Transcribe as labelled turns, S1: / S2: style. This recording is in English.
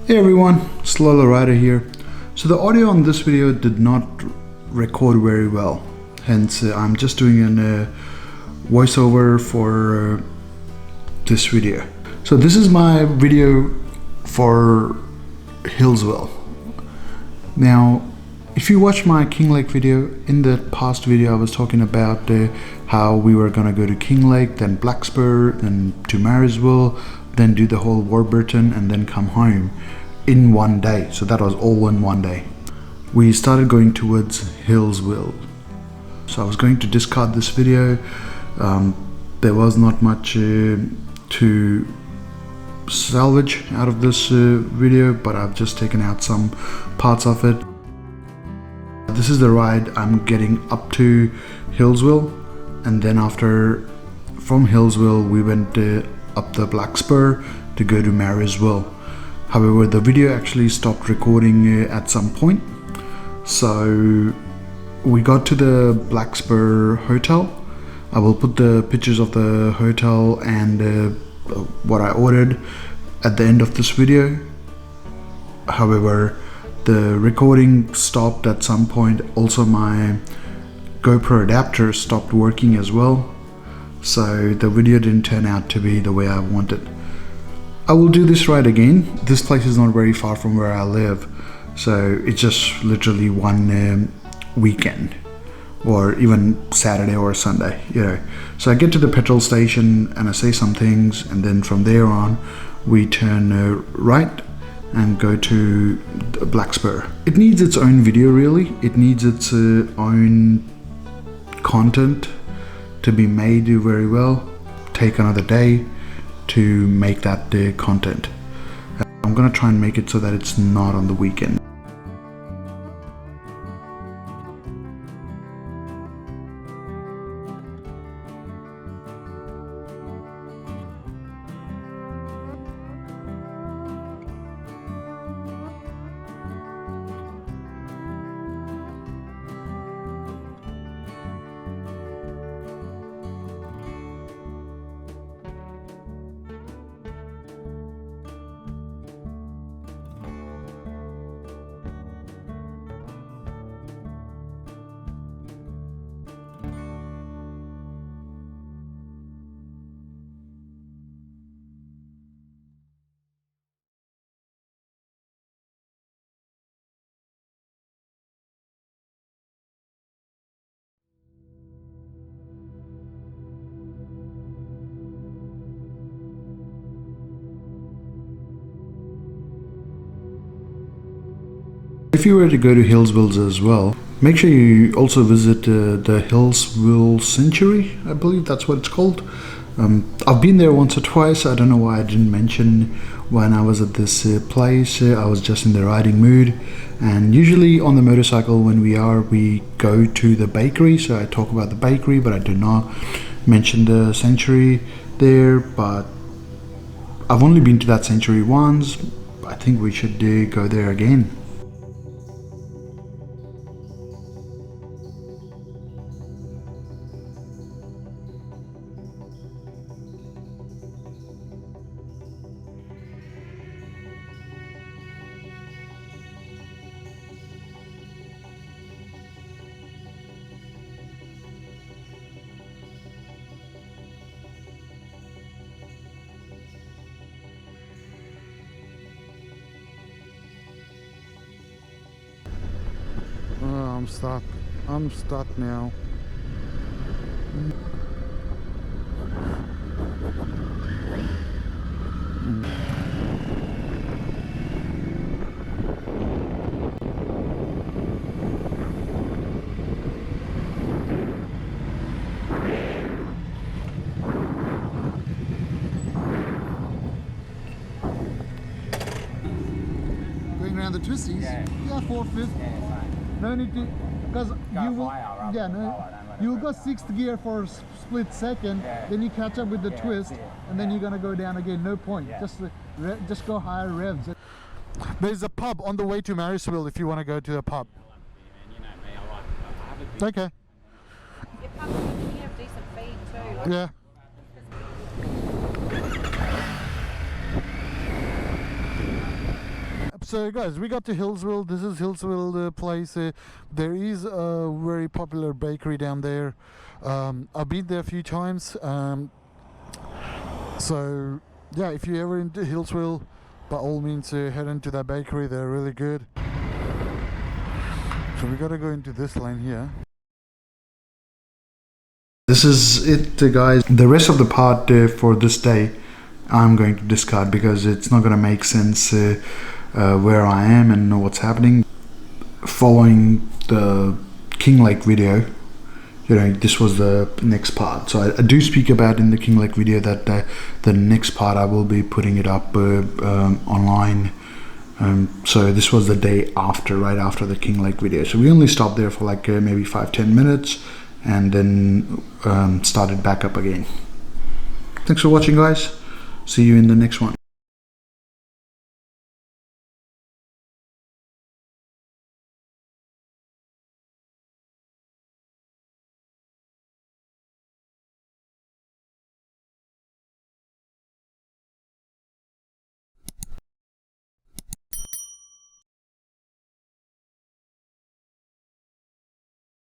S1: Hey everyone, Slowlow Rider here. So the audio on this video did not record very well, hence I'm just doing a voiceover for this video. So this is my video for Healsville. Now if you watch my Kinglake video, in the past video I was talking about how we were gonna go to Kinglake, then Blackspur, then to Marysville, then do the whole Warburton and then come home in one day. So that was all in one day. We started going towards Healsville. So I was going to discard this video. There was not much to salvage out of this video, but I've just taken out some parts of it. This is the ride I'm getting up to Healsville, and then from Healsville we went up the Blackspur to go to Marysville. However, the video actually stopped recording at some point, so we got to the Blackspur hotel. I will put the pictures of the hotel and what I ordered at the end of this video. However, the recording stopped at some point. Also my GoPro adapter stopped working as well, so the video didn't turn out to be the way I wanted. I will do this ride again. This place is not very far from where I live, so it's just literally one weekend or even Saturday or Sunday, you know. So I get to the petrol station and I say some things, and then from there on we turn right and go to Blackspur. It needs its own video really. It needs its own content to be made very well. Take another day to make that content. I'm gonna try and make it so that it's not on the weekend. If you were to go to Healsville as well, make sure you also visit the Healsville Sanctuary. I believe that's what it's called. I've been there once or twice. I don't know why I didn't mention when I was at this place. I was just in the riding mood, and usually on the motorcycle when we go to the bakery, so I talk about the bakery, but I do not mention the sanctuary there. But I've only been to that sanctuary once. I think we should go there again. I'm stuck now. Going around the twisties? Yeah, 4/5. No need to, because you will, you'll go 6th gear for a split second, then you catch up with the twist, and then you're gonna go down again. No point. Just go higher revs. There's a pub on the way to Marysville if you want to go to the pub. Okay.
S2: Your pubs have decent feed too.
S1: Yeah.
S3: So guys, we got to Healsville. This is Healsville, the place. There is a very popular bakery down there. I've been there a few times. So yeah, if you're ever into Healsville, by all means head into that bakery. They're really good. So we gotta go into this lane here.
S1: This is it, guys. The rest of the part for this day I'm going to discard because it's not going to make sense where I am and what's happening. Following the Kinglake video, you know, this was the next part. So I do speak about in the Kinglake video that the next part I will be putting it up online. So this was the day after, right after the Kinglake video. So we only stopped there for like maybe 5-10 minutes and then started back up again. Thanks for watching, guys. See you in the next one.